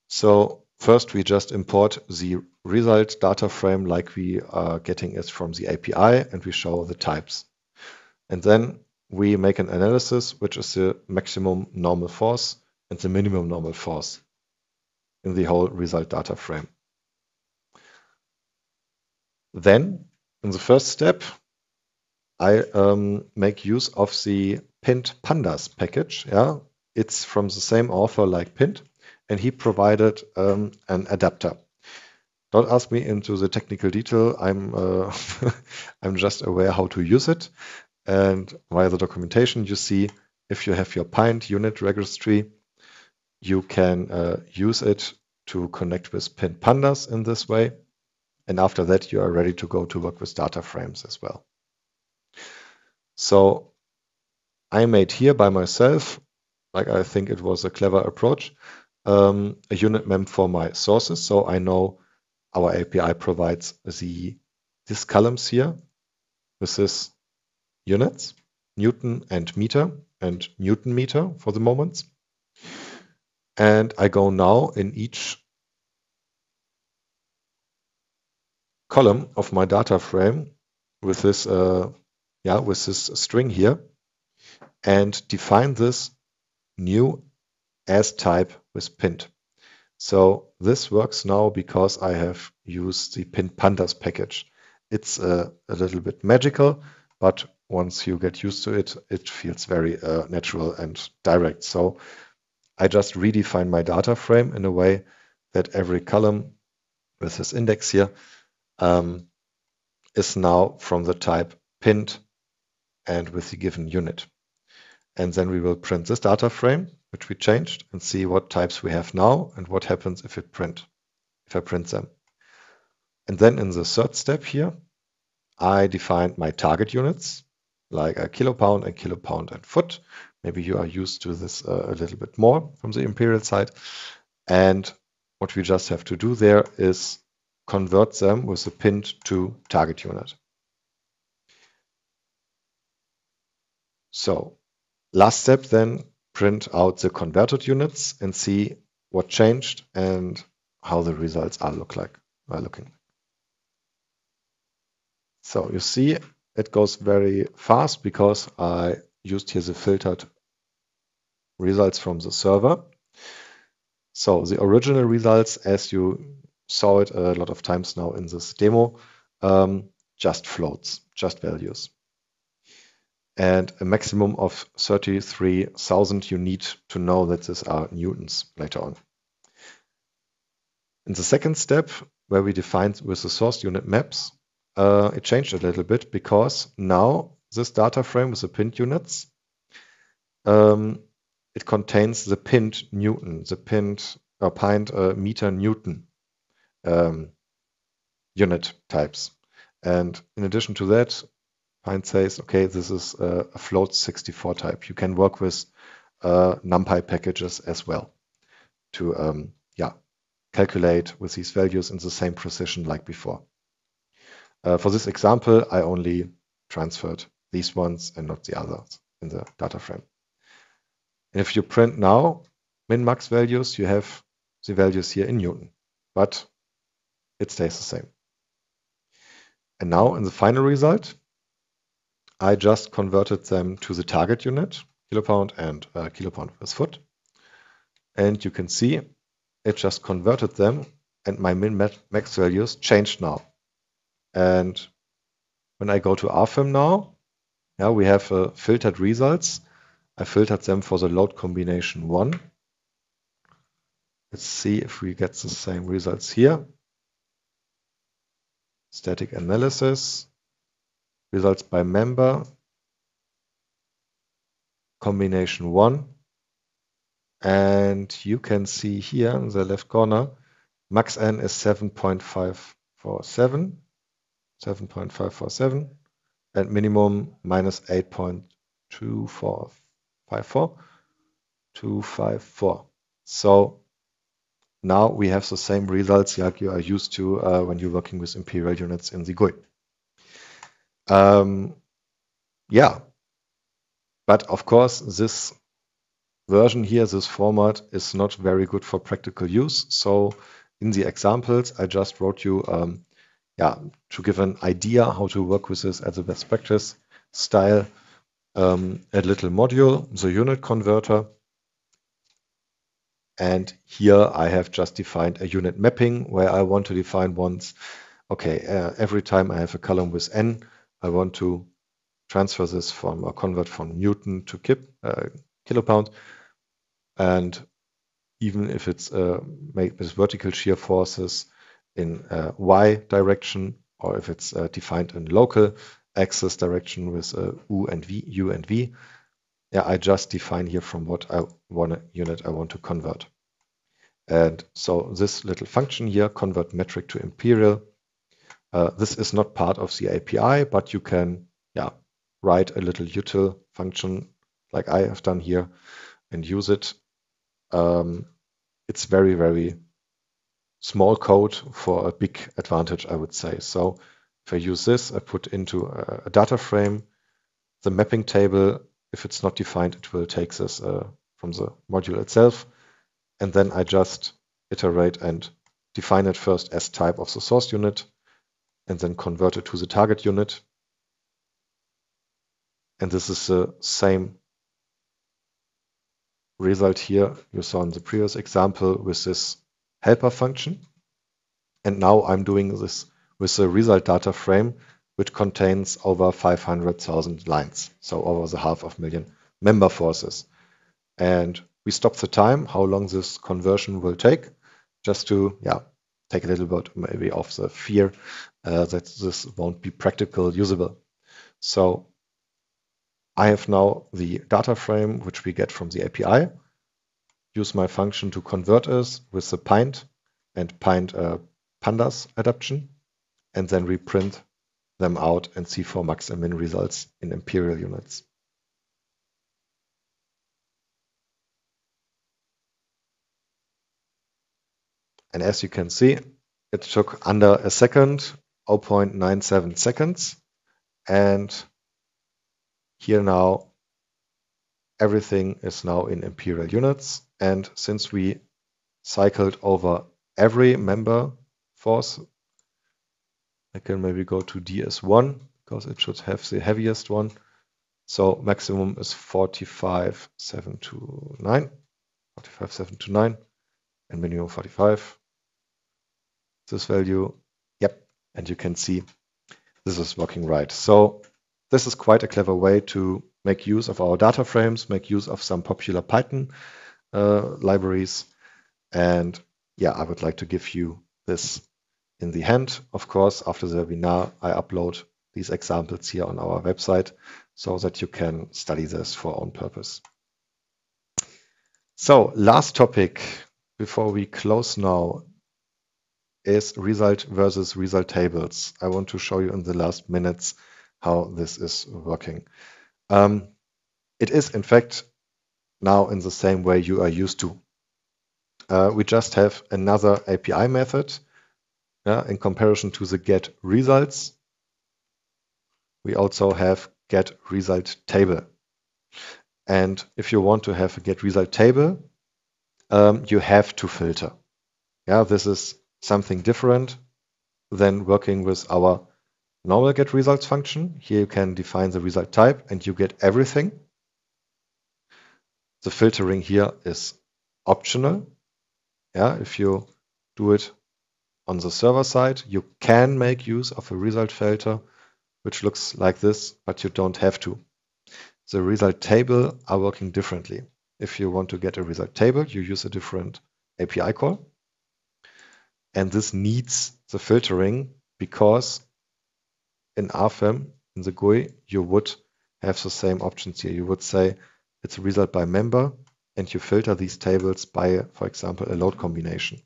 So first we just import the result data frame like we are getting it from the API, and we show the types. And then we make an analysis, which is the maximum normal force and the minimum normal force in the whole result data frame. Then in the first step, I make use of the Pint Pandas package. Yeah, it's from the same author like Pint, and he provided an adapter. Don't ask me into the technical detail. I'm just aware how to use it. And via the documentation, you see if you have your Pint unit registry, you can use it to connect with Pint Pandas in this way. And after that, you are ready to go to work with data frames as well. So I made here by myself, like I think it was a clever approach, a unit mem for my sources. So I know our API provides these columns here with this units, Newton and meter, and Newton meter for the moments. And I go now in each column of my data frame with this with this string here, and define this new as type with Pint. So this works now because I have used the Pint Pandas package. It's a little bit magical, but once you get used to it, it feels very natural and direct. So I just redefine my data frame in a way that every column with this index here is now from the type Pint and with the given unit. And then we will print this data frame, which we changed, and see what types we have now and what happens if I print them. And then in the third step here, I defined my target units, like a kilopound and foot. Maybe you are used to this a little bit more from the imperial side. And what we just have to do there is convert them with a Pint to target unit. So last step then, print out the converted units and see what changed and how the results are looking. So you see it goes very fast because I used here the filtered results from the server. So the original results, as you saw it a lot of times now in this demo, just floats, just values. And a maximum of 33,000 you need to know that these are newtons later on. In the second step, where we defined with the source unit maps, it changed a little bit because now this data frame with the Pint units, it contains the Pint Newton, the Pint or pint, meter, Newton unit types. And in addition to that, pint says, okay, this is a float 64 type. You can work with NumPy packages as well to calculate with these values in the same precision like before. For this example, I only transferred these ones and not the others in the data frame. And if you print now min-max values, you have the values here in Newton, but it stays the same. And now in the final result, I just converted them to the target unit, kilopound and kilopound per foot. And you can see it just converted them, and my min-max values changed now. And when I go to RFEM now, we have filtered results. I filtered them for the load combination 1. Let's see if we get the same results here. Static analysis, results by member, combination 1. And you can see here in the left corner, max n is 7.547, and minimum minus 8.254. So now we have the same results like you are used to when you're working with imperial units in the GUI. But of course, this version here, this format is not very good for practical use. So in the examples, I just wrote you to give an idea how to work with this as a best practice style, a little module, the unit converter. And here I have just defined a unit mapping where I want to define once, okay, every time I have a column with n, I want to transfer this from or convert from Newton to kilopound. And even if it's made with vertical shear forces in y direction, or if it's defined in local axis direction with u and v, I just define here from what unit I want to convert. And so this little function here, convert metric to imperial, this is not part of the API, but you can write a little util function like I have done here and use it. It's very, very small code for a big advantage, I would say. So if I use this, I put into a data frame, the mapping table, if it's not defined, it will take this from the module itself. And then I just iterate and define it first as type of the source unit, and then convert it to the target unit. And this is the same result here you saw in the previous example with this helper function. And now I'm doing this with the result data frame, which contains over 500,000 lines, so over the 500,000 member forces. And we stop the time, how long this conversion will take, just to take a little bit maybe off the fear that this won't be practical usable. So I have now the data frame, which we get from the API, use my function to convert us with the pint and pint pandas adaptation, and then reprint them out and see for max and min results in imperial units. And as you can see, it took under a second, 0.97 seconds. And here now, everything is now in imperial units. And since we cycled over every member force, I can maybe go to DS1 because it should have the heaviest one. So maximum is 45,729, and minimum 45. This value, and you can see this is working right. So this is quite a clever way to make use of our data frames, make use of some popular Python libraries. And I would like to give you this in the hand. Of course, after the webinar, I upload these examples here on our website so that you can study this for own purpose. So last topic, before we close now is result versus result tables. I want to show you in the last minutes how this is working. It is in fact now in the same way you are used to. We just have another API method in comparison to the get results. We also have get result table. And if you want to have a get result table, you have to filter. Yeah, this is something different than working with our normal get results function. Here you can define the result type and you get everything. The filtering here is optional. Yeah, if you do it on the server side, you can make use of a result filter, which looks like this, but you don't have to. The result table are working differently. If you want to get a result table, you use a different API call. And this needs the filtering because in RFEM, in the GUI, you would have the same options here. You would say it's a result by member, and you filter these tables by, for example, a load combination.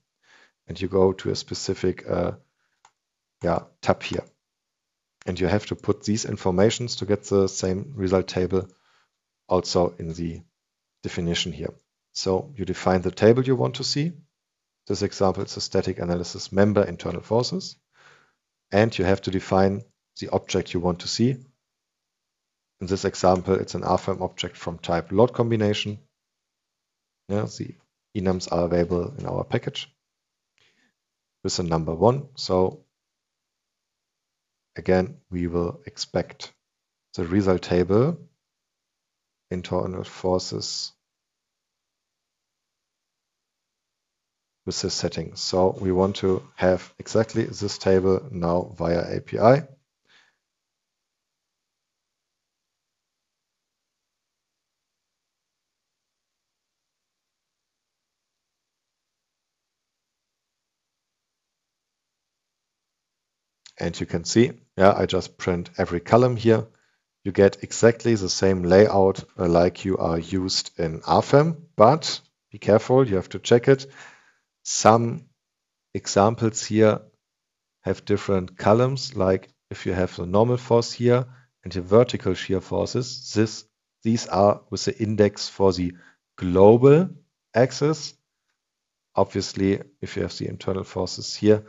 And you go to a specific tab here. And you have to put these informations to get the same result table also in the definition here. So you define the table you want to see. This example is a static analysis member internal forces. And you have to define the object you want to see. In this example, it's an RFEM object from type load combination. Yeah, the enums are available in our package with the number 1. So again, we will expect the result table internal forces with this setting. So we want to have exactly this table now via API. And you can see, I just print every column here. You get exactly the same layout like you are used in RFEM, but be careful, you have to check it. Some examples here have different columns, like if you have the normal force here and the vertical shear forces, these are with the index for the global axis. Obviously, if you have the internal forces here,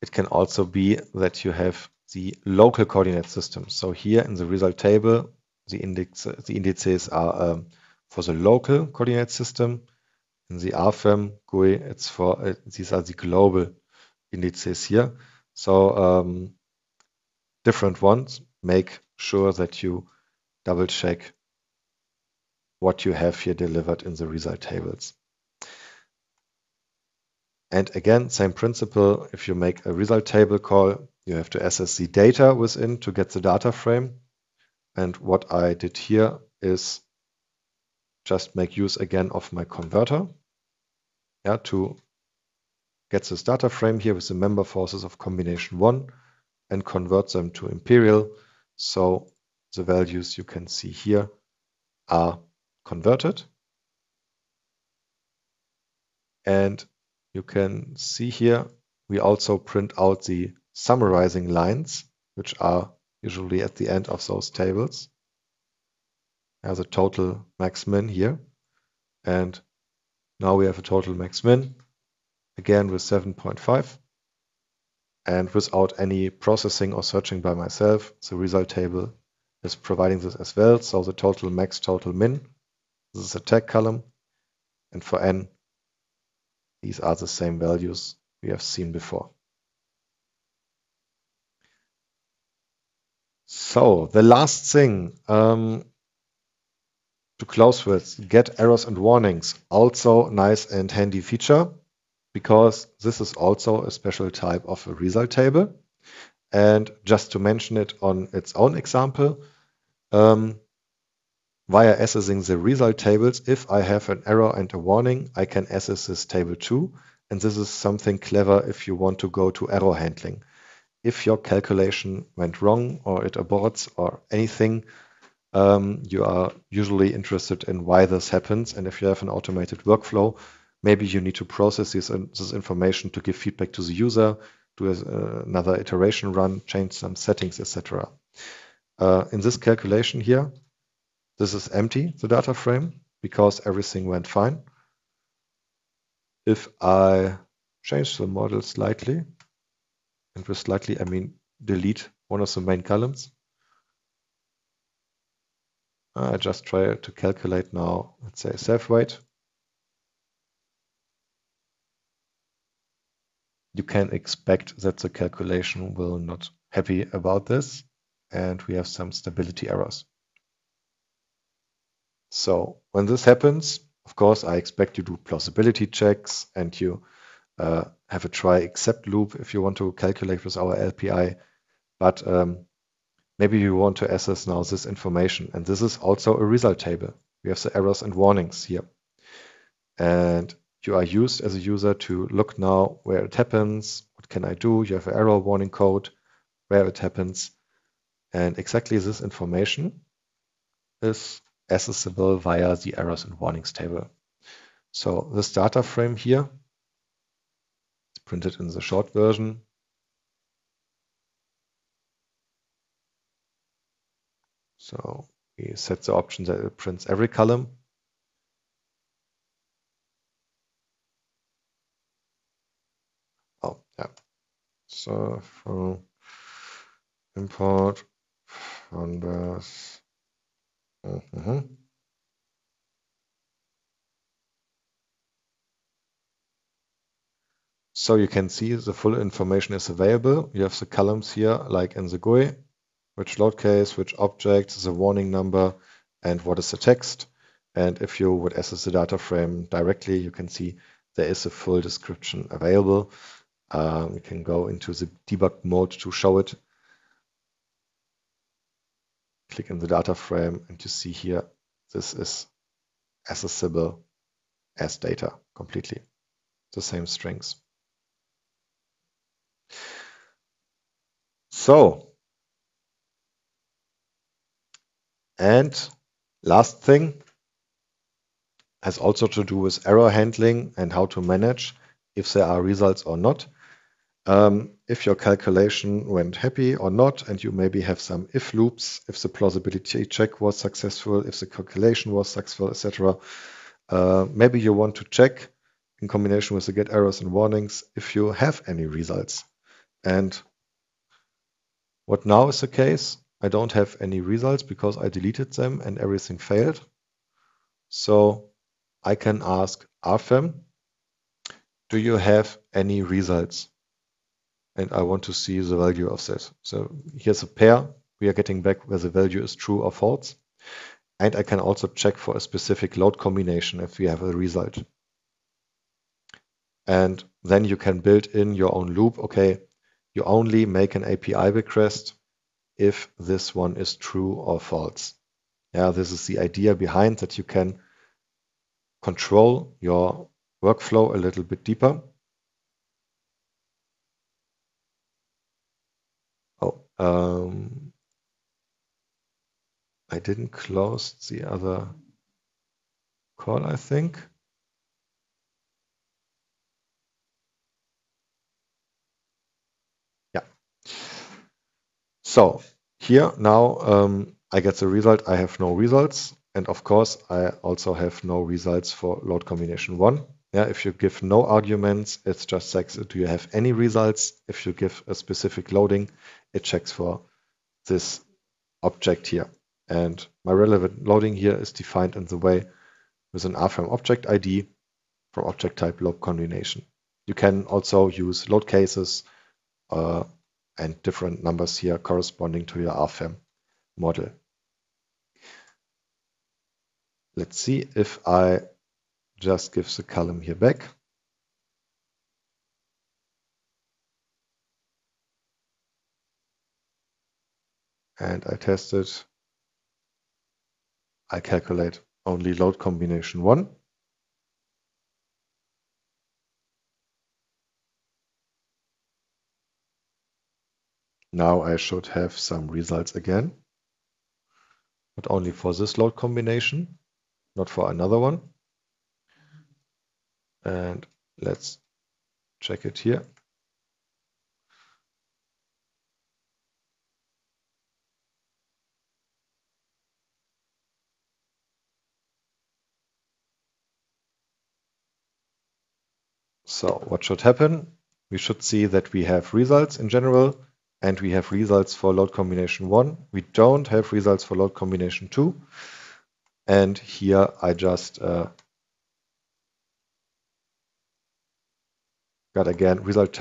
it can also be that you have the local coordinate system. So here in the result table, the indices are for the local coordinate system. In the RFEM GUI, it's for these are the global indices here. So different ones. Make sure that you double check what you have here delivered in the result tables. And again, same principle. If you make a result table call, you have to access the data within to get the data frame. And what I did here is just make use again of my converter to get this data frame here with the member forces of combination 1 and convert them to imperial. So the values you can see here are converted. And you can see here, we also print out the summarizing lines, which are usually at the end of those tables. There's a total max min here. And now we have a total max min, again with 7.5. And without any processing or searching by myself, the result table is providing this as well. So the total max, total min, this is a tag column. And for n, these are the same values we have seen before. So the last thing to close with, get errors and warnings. Also nice and handy feature, because this is also a special type of a result table. And just to mention it on its own example, via accessing the result tables, if I have an error and a warning, I can access this table too. And this is something clever if you want to go to error handling. If your calculation went wrong or it aborts or anything, you are usually interested in why this happens. And if you have an automated workflow, maybe you need to process this information to give feedback to the user, do another iteration run, change some settings, etc. In this calculation here, this is empty, the data frame, because everything went fine. If I change the model slightly, and with slightly I mean delete one of the main columns, I just try to calculate now, let's say save weight. You can expect that the calculation will not happy about this, and we have some stability errors. So when this happens, of course, I expect you do plausibility checks and you have a try except loop if you want to calculate with our LPI. But maybe you want to access now this information. And this is also a result table. We have the errors and warnings here. And you are used as a user to look now where it happens. What can I do? You have an error warning code, where it happens. And exactly this information is accessible via the errors and warnings table. So this data frame here is printed in the short version. So we set the option that it prints every column. Oh, yeah. So from import founders. So you can see the full information is available. You have the columns here, like in the GUI, which load case, which object, the warning number, and what is the text. And if you would access the data frame directly, you can see there is a full description available. We can go into the debug mode to show it. Click in the data frame and you see here, this is accessible as data completely, the same strings. So, and last thing has also to do with error handling and how to manage if there are results or not. If your calculation went happy or not, and you maybe have some if loops, if the plausibility check was successful, if the calculation was successful, etc. Maybe you want to check in combination with the get errors and warnings if you have any results. And what now is the case? I don't have any results because I deleted them and everything failed. So I can ask RFEM, do you have any results? And I want to see the value of that. So here's a pair. We are getting back where the value is true or false. And I can also check for a specific load combination if we have a result. And then you can build in your own loop. Okay, you only make an API request if this one is true or false. Yeah, this is the idea behind that you can control your workflow a little bit deeper. Oh, I didn't close the other call, I think. Yeah. So here now I get the result. I have no results. And of course, I also have no results for load combination 1. Yeah, if you give no arguments, it just checks, do you have any results? If you give a specific loading, it checks for this object here. And my relevant loading here is defined in the way with an RFEM object ID from object type load combination. You can also use load cases and different numbers here corresponding to your RFEM model. Let's see if I just give the column here back. And I test it. I calculate only load combination 1. Now I should have some results again. but only for this load combination, not for another one. And let's check it here. So what should happen? We should see that we have results in general, and we have results for load combination 1. We don't have results for load combination 2. And here I just got again result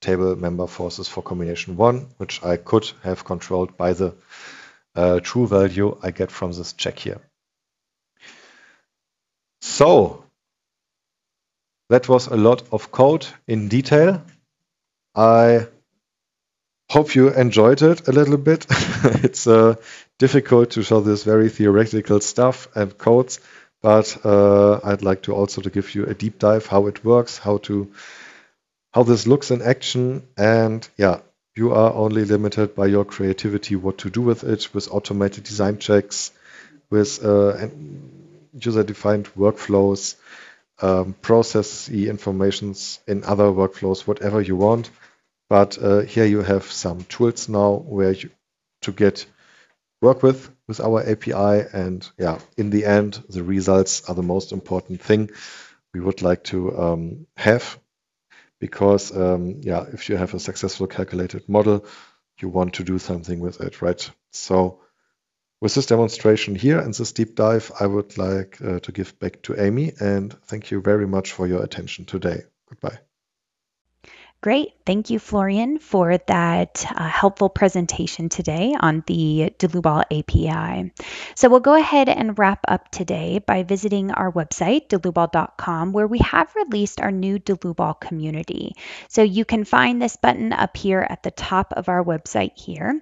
table member forces for combination 1, which I could have controlled by the true value I get from this check here. So that was a lot of code in detail. I hope you enjoyed it a little bit. It's difficult to show this very theoretical stuff and codes, but I'd like to also to give you a deep dive how it works, how this looks in action, and yeah, you are only limited by your creativity what to do with it, with automated design checks, with user-defined workflows, process informations in other workflows, whatever you want. But here you have some tools now where to get work with our API, and yeah, in the end, the results are the most important thing we would like to have, because yeah, if you have a successful calculated model, you want to do something with it, right? So with this demonstration here and this deep dive, I would like to give back to Amy, and thank you very much for your attention today. Goodbye. Great. Thank you, Florian, for that helpful presentation today on the Dlueball API. So we'll go ahead and wrap up today by visiting our website, dlueball.com, where we have released our new Dlueball community. So you can find this button up here at the top of our website here.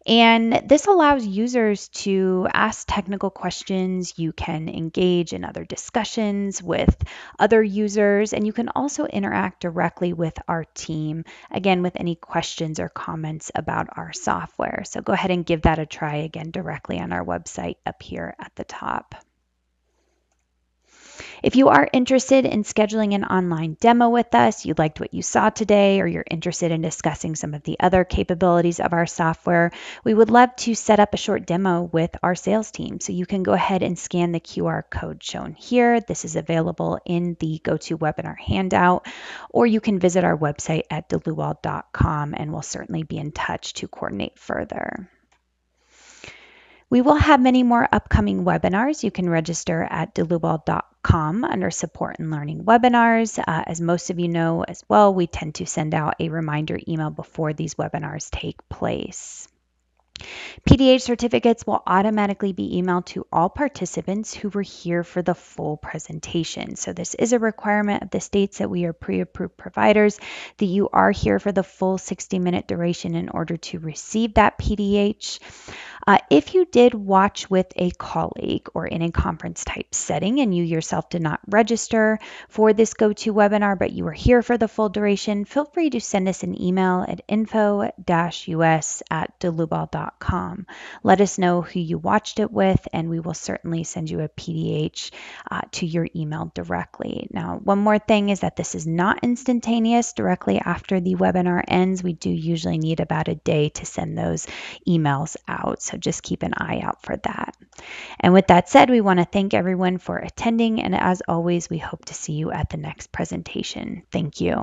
And this allows users to ask technical questions. You can engage in other discussions with other users, and you can also interact directly with our team, again, with any questions or comments about our software. So go ahead and give that a try again directly on our website up here at the top. If you are interested in scheduling an online demo with us, you liked what you saw today, or you're interested in discussing some of the other capabilities of our software, we would love to set up a short demo with our sales team. So you can go ahead and scan the QR code shown here. This is available in the GoToWebinar handout, or you can visit our website at dlueball.com, and we'll certainly be in touch to coordinate further. We will have many more upcoming webinars. You can register at dlueball.com under Support and Learning Webinars. As most of you know as well, we tend to send out a reminder email before these webinars take place. PDH certificates will automatically be emailed to all participants who were here for the full presentation. So this is a requirement of the states that we are pre-approved providers, that you are here for the full 60-minute duration in order to receive that PDH. If you did watch with a colleague or in a conference type setting and you yourself did not register for this GoToWebinar, but you were here for the full duration, feel free to send us an email at info-us@dlueball.com. Let us know who you watched it with, and we will certainly send you a PDH to your email directly. Now, one more thing is that this is not instantaneous. Directly after the webinar ends, we do usually need about a day to send those emails out. So just keep an eye out for that. And with that said, we want to thank everyone for attending. And as always, we hope to see you at the next presentation. Thank you.